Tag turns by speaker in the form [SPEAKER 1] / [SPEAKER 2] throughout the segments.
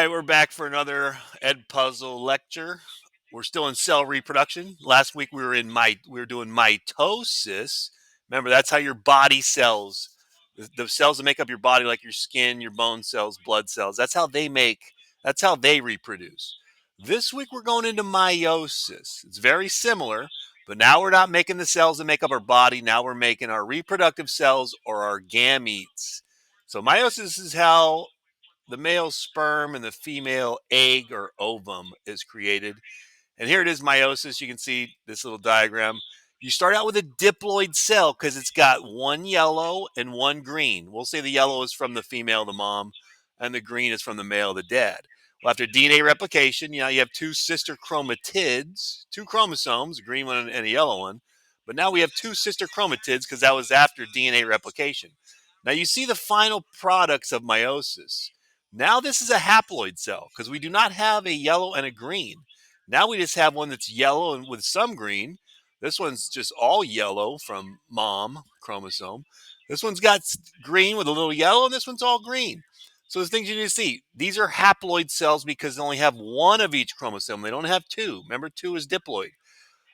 [SPEAKER 1] right, we're back for another Ed Puzzle lecture. We're still in cell reproduction. Last week we were doing mitosis. Remember, that's how your body cells, the cells that make up your body, like your skin, your bone cells, blood cells. That's how they reproduce. This week we're going into meiosis. It's very similar, but now we're not making the cells that make up our body. Now we're making our reproductive cells or our gametes. So meiosis is how the male sperm and the female egg or ovum is created. And here it is, meiosis. You can see this little diagram. You start out with a diploid cell because it's got one yellow and one green. We'll say the yellow is from the female, the mom, and the green is from the male, the dad. Well, after DNA replication, you have two sister chromatids, two chromosomes, a green one and a yellow one. But now we have two sister chromatids because that was after DNA replication. Now you see the final products of meiosis. Now this is a haploid cell because we do not have a yellow and a green. Now we just have one that's yellow and with some green. This one's just all yellow from mom chromosome. This one's got green with a little yellow, and this one's all green. So the things you need to see, these are haploid cells because they only have one of each chromosome. They don't have two. Remember, two is diploid.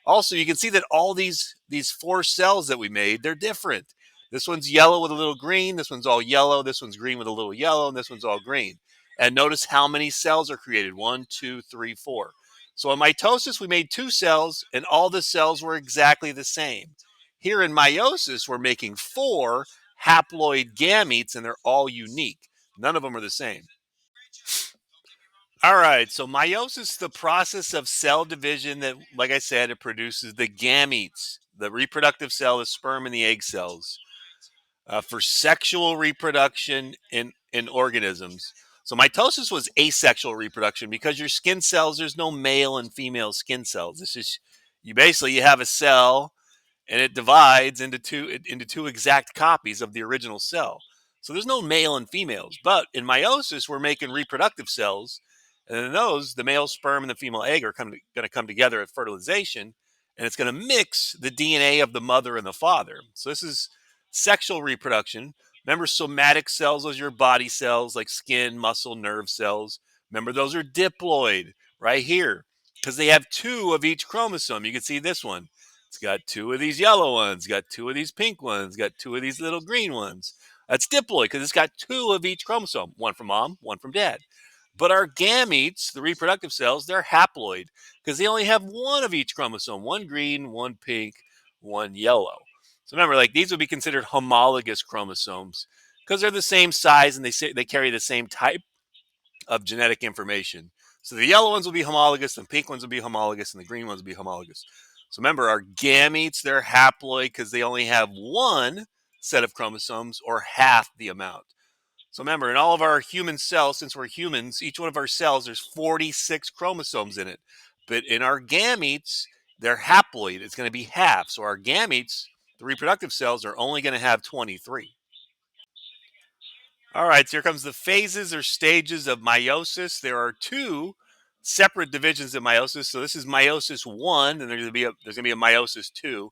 [SPEAKER 1] Also, you can see that all these four cells that we made, they're different. This one's yellow with a little green. This one's all yellow. This one's green with a little yellow. And this one's all green. And notice how many cells are created. 1, 2, 3, 4. So in mitosis, we made two cells, and all the cells were exactly the same. Here in meiosis, we're making four haploid gametes, and they're all unique. None of them are the same. All right, so meiosis is the process of cell division that, like I said, it produces the gametes, the reproductive cell, the sperm and the egg cells, for sexual reproduction in organisms. So mitosis was asexual reproduction because your skin cells, there's no male and female skin cells. This is you have a cell and it divides into two exact copies of the original cell. So there's no male and females. But in meiosis, we're making reproductive cells, and in those, the male sperm and the female egg are going to come together at fertilization, and it's going to mix the DNA of the mother and the father. So this is sexual reproduction. Remember, somatic cells, those are your body cells like skin, muscle, nerve cells. Remember, those are diploid right here because they have two of each chromosome. You can see this one. It's got two of these yellow ones, got two of these pink ones, got two of these little green ones. That's diploid because it's got two of each chromosome, one from mom, one from dad. But our gametes, the reproductive cells, they're haploid because they only have one of each chromosome, one green, one pink, one yellow. So remember, like these would be considered homologous chromosomes because they're the same size and they carry the same type of genetic information. So the yellow ones will be homologous, the pink ones will be homologous, and the green ones will be homologous. So remember, our gametes, they're haploid because they only have one set of chromosomes or half the amount. So remember, in all of our human cells, since we're humans, each one of our cells, there's 46 chromosomes in it. But in our gametes, they're haploid. It's going to be half. So our gametes, the reproductive cells, are only going to have 23. All right, so here comes the phases or stages of meiosis. There are two separate divisions of meiosis. So this is meiosis 1, and there's going to be a meiosis 2.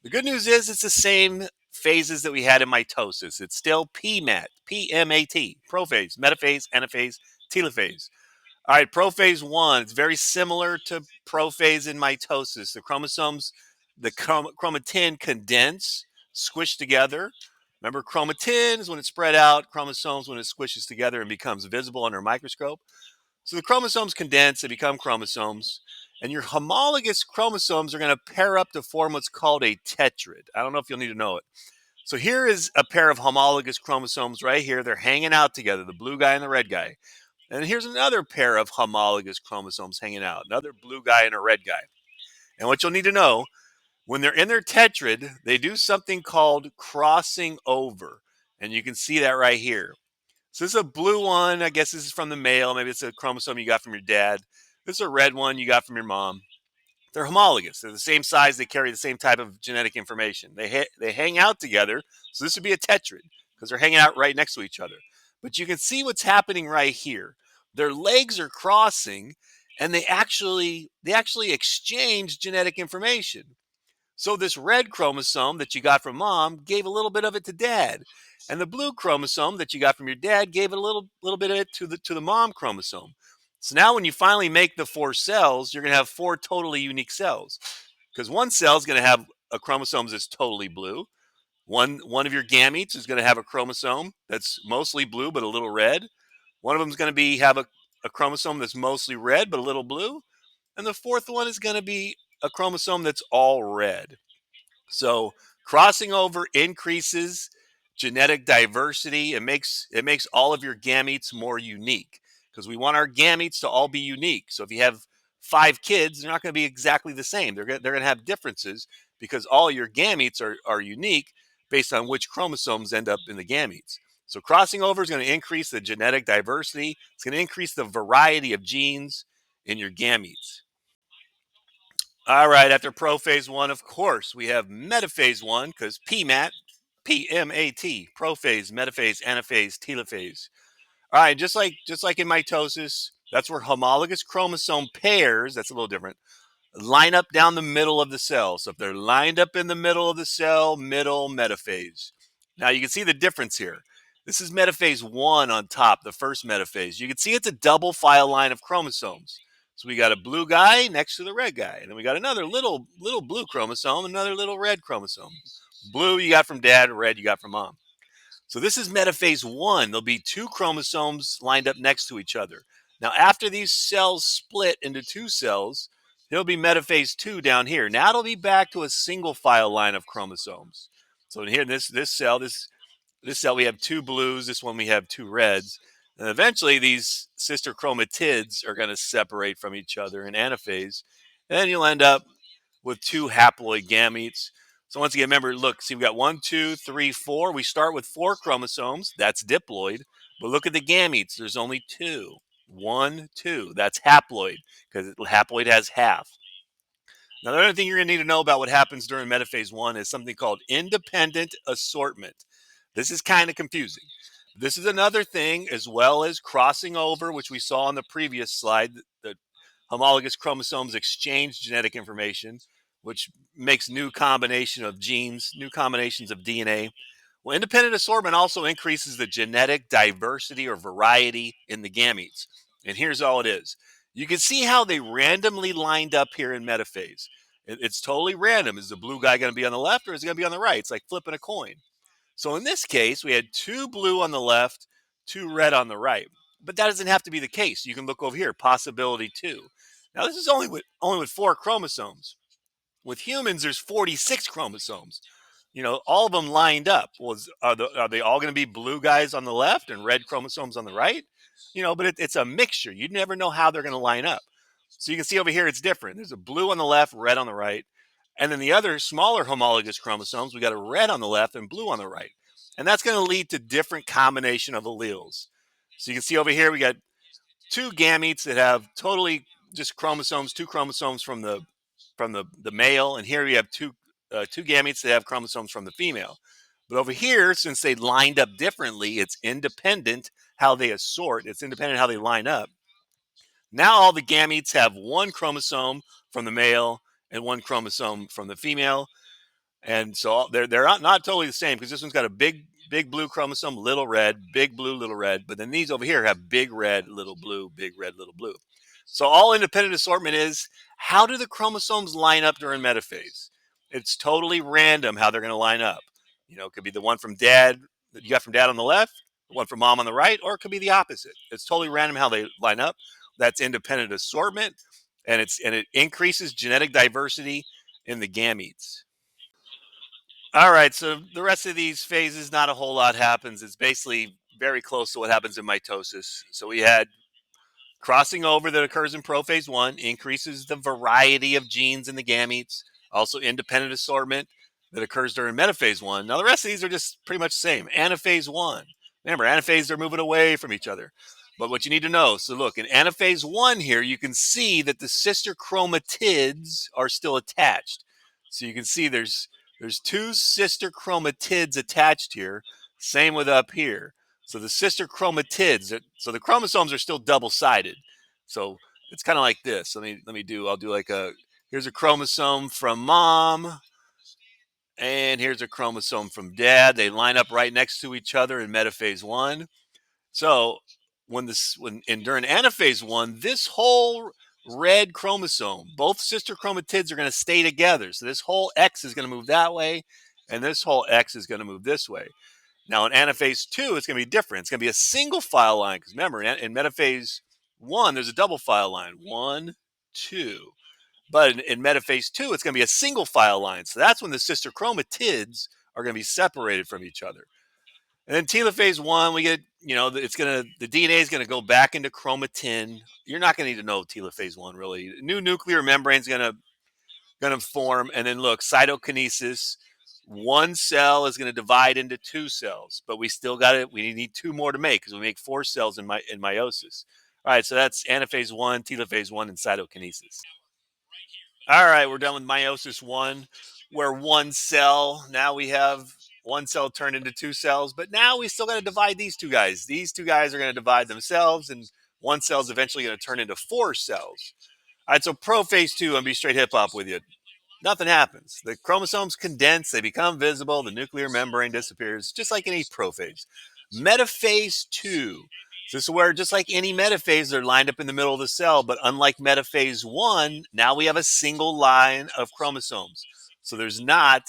[SPEAKER 1] The good news is it's the same phases that we had in mitosis. It's still PMAT, PMAT, prophase, metaphase, anaphase, telophase. All right, prophase 1, it's very similar to prophase in mitosis. The chromosomes, the chromatin condense, squish together. Remember, chromatin is when it's spread out, chromosomes when it squishes together and becomes visible under a microscope. So the chromosomes condense, they become chromosomes, and your homologous chromosomes are going to pair up to form what's called a tetrad. I don't know if you'll need to know it. So here is a pair of homologous chromosomes right here. They're hanging out together, the blue guy and the red guy. And here's another pair of homologous chromosomes hanging out, another blue guy and a red guy. And what you'll need to know, when they're in their tetrad, they do something called crossing over. And you can see that right here. So this is a blue one. I guess this is from the male. Maybe it's a chromosome you got from your dad. This is a red one you got from your mom. They're homologous. They're the same size. They carry the same type of genetic information. They hang out together. So this would be a tetrad because they're hanging out right next to each other. But you can see what's happening right here. Their legs are crossing, and they actually exchange genetic information. So this red chromosome that you got from mom gave a little bit of it to dad. And the blue chromosome that you got from your dad gave it a little bit of it to the mom chromosome. So now when you finally make the four cells, you're going to have four totally unique cells. Because one cell is going to have a chromosome that's totally blue. One of your gametes is going to have a chromosome that's mostly blue but a little red. One of them is going to have a chromosome that's mostly red but a little blue. And the fourth one is going to be a chromosome that's all red. So crossing over increases genetic diversity. It makes all of your gametes more unique because we want our gametes to all be unique. So if you have 5 kids, they're not going to be exactly the same. They're going to have differences because all your gametes are unique based on which chromosomes end up in the gametes. So crossing over is going to increase the genetic diversity. It's going to increase the variety of genes in your gametes. All right, after prophase one, of course, we have metaphase one because PMAT, PMAT, prophase, metaphase, anaphase, telophase. All right, just like in mitosis, that's where homologous chromosome pairs, that's a little different, line up down the middle of the cell. So if they're lined up in the middle of the cell, middle metaphase. Now you can see the difference here. This is metaphase one on top, the first metaphase. You can see it's a double file line of chromosomes. So we got a blue guy next to the red guy, and then we got another little blue chromosome, another little red chromosome. Blue you got from dad, red you got from mom. So this is metaphase one. There'll be two chromosomes lined up next to each other. Now, after these cells split into two cells, there'll be metaphase two down here. Now it'll be back to a single file line of chromosomes. So in here, this cell we have two blues. This one we have two reds. And eventually, these sister chromatids are going to separate from each other in anaphase, and then you'll end up with two haploid gametes. So once again, remember, look, see, we got 1, 2, 3, 4. We start with 4 chromosomes. That's diploid. But look at the gametes. There's only 2. 1, 2. That's haploid because haploid has half. Now, the other thing you're going to need to know about what happens during metaphase 1 is something called independent assortment. This is kind of confusing. This is another thing, as well as crossing over, which we saw on the previous slide. The homologous chromosomes exchange genetic information, which makes new combination of genes, new combinations of DNA. Well, independent assortment also increases the genetic diversity or variety in the gametes. And here's all it is. You can see how they randomly lined up here in metaphase. It's totally random. Is the blue guy going to be on the left or is he going to be on the right? It's like flipping a coin. So in this case, we had 2 blue on the left, 2 red on the right. But that doesn't have to be the case. You can look over here, possibility 2. Now this is only with 4 chromosomes. With humans, there's 46 chromosomes. All of them lined up. Are they all going to be blue guys on the left and red chromosomes on the right? But it's a mixture. You never know how they're going to line up. So you can see over here, it's different. There's a blue on the left, red on the right. And then the other smaller homologous chromosomes, we got a red on the left and blue on the right. And that's going to lead to different combination of alleles. So you can see over here, we got 2 gametes that have totally just chromosomes, 2 chromosomes from the male, and here we have two gametes that have chromosomes from the female. But over here, since they lined up differently, it's independent how they assort. It's independent how they line up. Now all the gametes have 1 chromosome from the male and 1 chromosome from the female, and so they're not totally the same because this one's got a big blue chromosome, little red, big blue, little red. But then these over here have big red, little blue, big red, little blue. So all independent assortment is how do the chromosomes line up during metaphase? It's totally random how they're going to line up. It could be the one from dad that you got from dad on the left, the one from mom on the right, or it could be the opposite. It's totally random how they line up. That's independent assortment, and it increases genetic diversity in the gametes. All right, so the rest of these phases, not a whole lot happens. It's basically very close to what happens in mitosis. So we had crossing over that occurs in prophase 1 increases the variety of genes in the gametes. Also, independent assortment that occurs during metaphase 1. Now, the rest of these are just pretty much the same. Anaphase 1. Remember, anaphase, they're moving away from each other. But what you need to know, so look, in anaphase 1 here, you can see that the sister chromatids are still attached. So you can see there's 2 sister chromatids attached here. Same with up here. So the sister chromatids, so the chromosomes are still double-sided. So it's kind of like this. I'll do like here's a chromosome from mom, And here's a chromosome from dad. They line up right next to each other in metaphase one. So when during anaphase one, this whole red chromosome, both sister chromatids are going to stay together. So this whole X is going to move that way, and this whole X is going to move this way. Now in anaphase two, it's going to be different. It's going to be a single file line because remember, in metaphase one, there's a double file line, 1, 2. But in metaphase two, it's going to be a single file line. So that's when the sister chromatids are going to be separated from each other. And then telophase one, we get, the DNA is going to go back into chromatin. You're not going to need to know telophase one really. New nuclear membrane is going to form, and then look, cytokinesis. One cell is going to divide into two cells, but we still got it. We need two more to make because we make four cells in meiosis. All right, so that's anaphase one, telophase one, and cytokinesis. All right, we're done with meiosis one, where one cell, now we have one cell turned into two cells, but now we still got to divide these two guys. These two guys are going to divide themselves, and one cell is eventually going to turn into four cells. All right, so prophase two, I'm going to be straight hip hop with you. Nothing happens. The chromosomes condense, they become visible, the nuclear membrane disappears, just like any prophase. Metaphase two. So this is where, just like any metaphase, they're lined up in the middle of the cell, but unlike metaphase one, now we have a single line of chromosomes. So there's not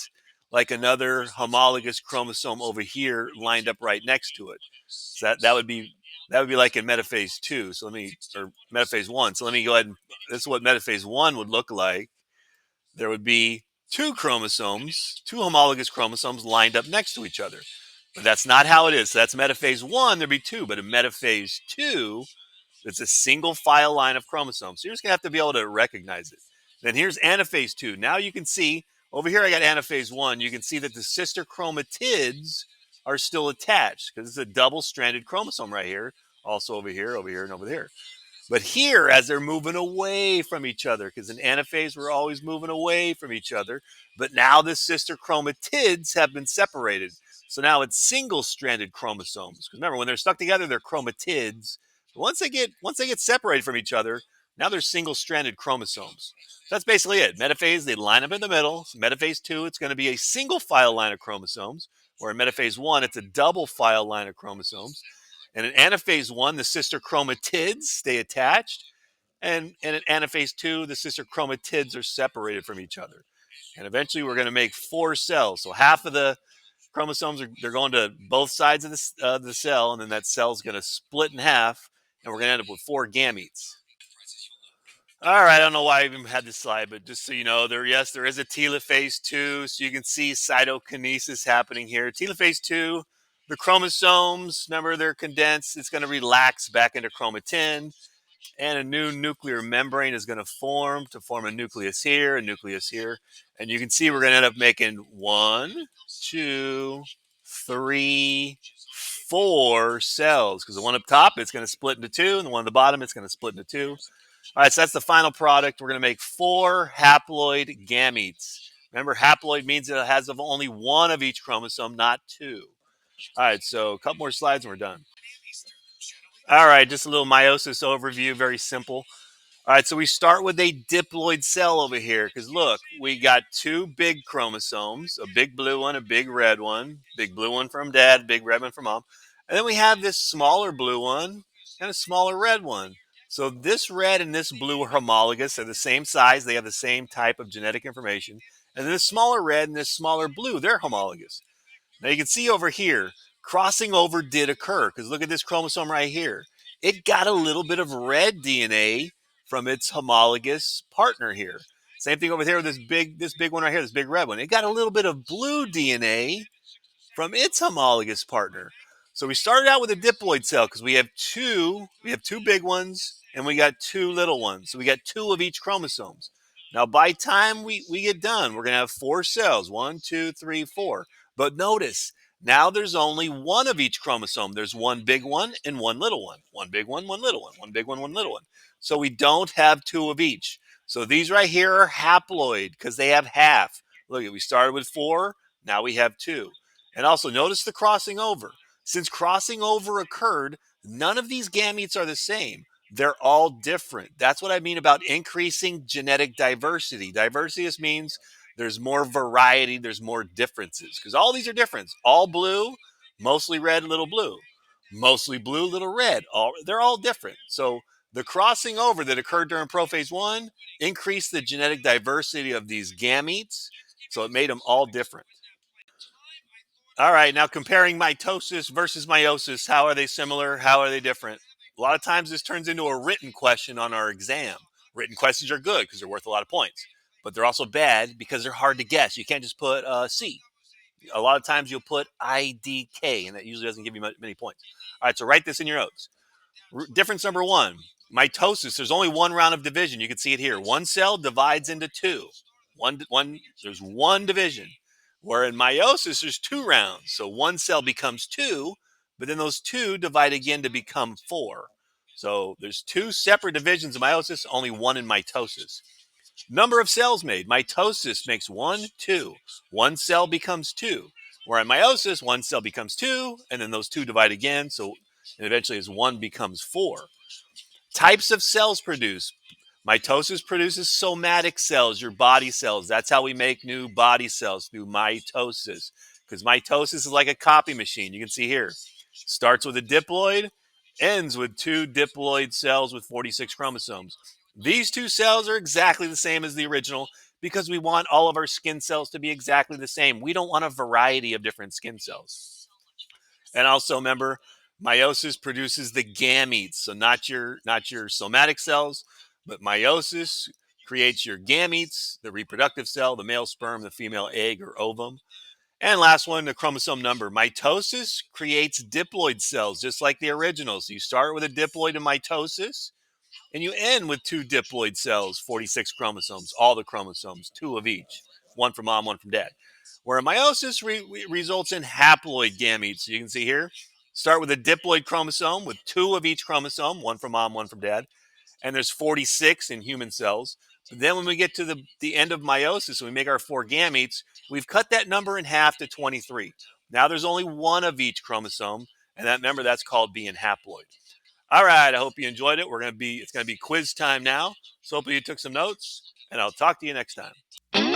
[SPEAKER 1] like another homologous chromosome over here lined up right next to it. So that would be like in metaphase two. So or metaphase one. So let me go ahead and this is what metaphase one would look like. There would be two homologous chromosomes lined up next to each other. But that's not how it is. So that's metaphase one, there'd be two. But in metaphase two, it's a single file line of chromosomes. So you're just going to have to be able to recognize it. Then here's anaphase two. Now you can see, over here I got anaphase one. You can see that the sister chromatids are still attached because it's a double-stranded chromosome right here. Also over here, and over here. But here, as they're moving away from each other, because in anaphase, we're always moving away from each other. But now the sister chromatids have been separated. So now it's single-stranded chromosomes. Because remember, when they're stuck together, they're chromatids. But once they get separated from each other, now they're single-stranded chromosomes. So that's basically it. Metaphase, they line up in the middle. So metaphase two, it's going to be a single file line of chromosomes. Where in metaphase one, it's a double file line of chromosomes. And in anaphase one, the sister chromatids stay attached. And in anaphase two, the sister chromatids are separated from each other. And eventually we're going to make four cells. So half of the chromosomes they're going to both sides of the cell, and then that cell is going to split in half, and we're going to end up with four gametes. All right, I don't know why I even had this slide, but just so you know, there is a telophase two, so you can see cytokinesis happening here. Telophase two, the chromosomes, remember they're condensed, it's going to relax back into chromatin, and a new nuclear membrane is going to form a nucleus here, and you can see we're going to end up making 1, 2, 3, 4 cells, because the one up top, it's going to split into two, and the one at the bottom, it's going to split into two. All right, so that's the final product. We're going to make 4 haploid gametes. Remember, haploid means it has only one of each chromosome, not two. All right, so a couple more slides and we're done. All right, just a little meiosis overview, very simple. All right, so we start with a diploid cell over here because look, we got 2 big chromosomes, a big blue one, a big red one, big blue one from dad, big red one from mom. And then we have this smaller blue one and a smaller red one. So this red and this blue are homologous. They're the same size. They have the same type of genetic information. And then this smaller red and this smaller blue, they're homologous. Now you can see over here, crossing over did occur because look at this chromosome right here. It got a little bit of red DNA from its homologous partner here. Same thing over here with this big one right here, this big red one. It got a little bit of blue DNA from its homologous partner. So we started out with a diploid cell because we have two big ones and we got 2 little ones. So we got 2 of each chromosomes. Now by time we get done, we're going to have 4 cells, 1, 2, 3, 4. But notice, now there's only one of each chromosome. There's one big one and one little one. One big one, one little one. One big one, one little one. So we don't have 2 of each. So these right here are haploid because they have half. Look, we started with 4, now we have 2. And also notice the crossing over. Since crossing over occurred, none of these gametes are the same. They're all different. That's what I mean about increasing genetic diversity. Diversity just means there's more variety, there's more differences because all these are different. All blue, mostly red, little blue, mostly blue, little red. They're all different. So the crossing over that occurred during prophase one increased the genetic diversity of these gametes, so it made them all different. All right, now comparing mitosis versus meiosis, how are they similar? How are they different? A lot of times this turns into a written question on our exam. Written questions are good because they're worth a lot of points, but they're also bad because they're hard to guess. You can't just put C. A lot of times you'll put IDK, and that usually doesn't give you many points. All right, so write this in your notes. Difference number one, mitosis. There's only one round of division. You can see it here. One cell divides into two. There's one division. Where in meiosis, there's two rounds. So one cell becomes two, but then those two divide again to become four. So there's two separate divisions of meiosis, only one in mitosis. Number of cells made. Mitosis makes one, two. One cell becomes two. Where in meiosis, one cell becomes two, and then those two divide again. So and eventually as one becomes four. Types of cells produced. Mitosis produces somatic cells, your body cells. That's how we make new body cells, through mitosis. Because mitosis is like a copy machine. You can see here. Starts with a diploid, ends with two diploid cells with 46 chromosomes. These two cells are exactly the same as the original because we want all of our skin cells to be exactly the same. We don't want a variety of different skin cells. And also remember, meiosis produces the gametes, so not your somatic cells, but meiosis creates your gametes, the reproductive cell, the male sperm, the female egg or ovum. And last one, the chromosome number. Mitosis creates diploid cells, just like the original. So you start with a diploid in mitosis, and you end with two diploid cells, 46 chromosomes, all the chromosomes, two of each, one from mom, one from dad. Where meiosis results in haploid gametes. So you can see here, start with a diploid chromosome with two of each chromosome, one from mom, one from dad. And there's 46 in human cells. But then when we get to the end of meiosis, when we make our four gametes, we've cut that number in half to 23. Now there's only one of each chromosome, and remember, that's called being haploid. All right, I hope you enjoyed it. It's gonna be quiz time now. So hopefully you took some notes, and I'll talk to you next time.